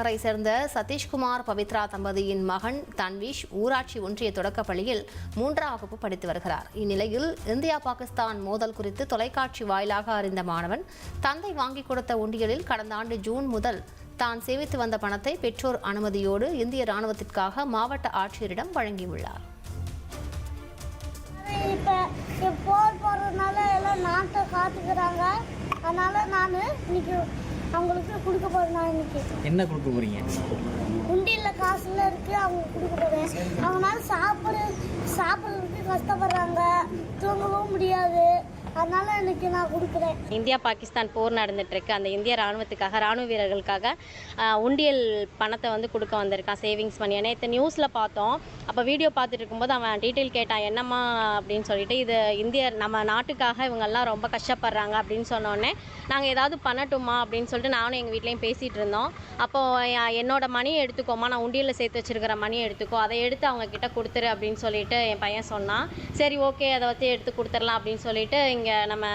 நகரை சேர்ந்த சதீஷ்குமார் பவித்ரா தம்பதியின் மகன் தன்வீஷ் ஊராட்சி ஒன்றிய தொடக்கப்பள்ளியில் 3ஆம் வகுப்பு படித்து வருகிறார். இந்நிலையில் இந்தியா பாகிஸ்தான் மோதல் குறித்து தொலைக்காட்சி வாயிலாக அறிந்த மாணவன் தந்தை வாங்கி கொடுத்த உண்டியலில் கடந்த ஆண்டு ஜூன் முதல் தான் சேமித்து வந்த பணத்தை பெற்றோர் அனுமதியோடு இந்திய ராணுவத்திற்காக மாவட்ட ஆட்சியரிடம் வழங்கியுள்ளார். போர் போறதுனால எல்லாம் நாட்டை காத்துக்கிறாங்க. அதனால நான் இன்னைக்கு அவங்களுக்கு கொடுக்க போறேன். நான் இன்னைக்கு என்ன கொடுக்க போறீங்க? உண்டியில் காசுல இருக்கு, அவங்க கொடுக்க போறேன். அவங்களால சாப்பிட்றதுக்கு கஷ்டப்படுறாங்க, தூங்கவும் முடியாது. அதனால இன்னைக்கு நான் கொடுக்குறேன். இந்தியா பாகிஸ்தான் போர் நடந்துட்டு இருக்கு. அந்த இந்திய ராணுவ வீரர்களுக்காக உண்டியல் பணத்தை வந்து கொடுக்க வந்திருக்கான், சேவிங்ஸ் பண்ணி. நேற்று நியூஸில் பார்த்தோம். அப்போ வீடியோ பார்த்துட்டு இருக்கும்போது அவன் டீட்டெயில் கேட்டான், என்னம்மா அப்படின்னு சொல்லிட்டு. இது நம்ம நாட்டுக்காக இவங்கெல்லாம் ரொம்ப கஷ்டப்படுறாங்க அப்படின்னு சொன்னோடனே நாங்கள் ஏதாவது பண்ணட்டுமா அப்படின்னு சொல்லிட்டு நானும் எங்கள் வீட்லேயும் பேசிகிட்டு இருந்தோம். அப்போது என்னோட மணியை எடுத்துக்கோமா, நான் உண்டியலில் சேர்த்து வச்சுருக்கிற மணியை எடுத்துக்கோ, அதை எடுத்து அவங்க கிட்ட கொடுத்துரு அப்படின்னு சொல்லிட்டு என் பையன் சொன்னான். சரி ஓகே, அதை வச்சு எடுத்து கொடுத்துடலாம் அப்படின்னு சொல்லிட்டு இங்கே நம்ம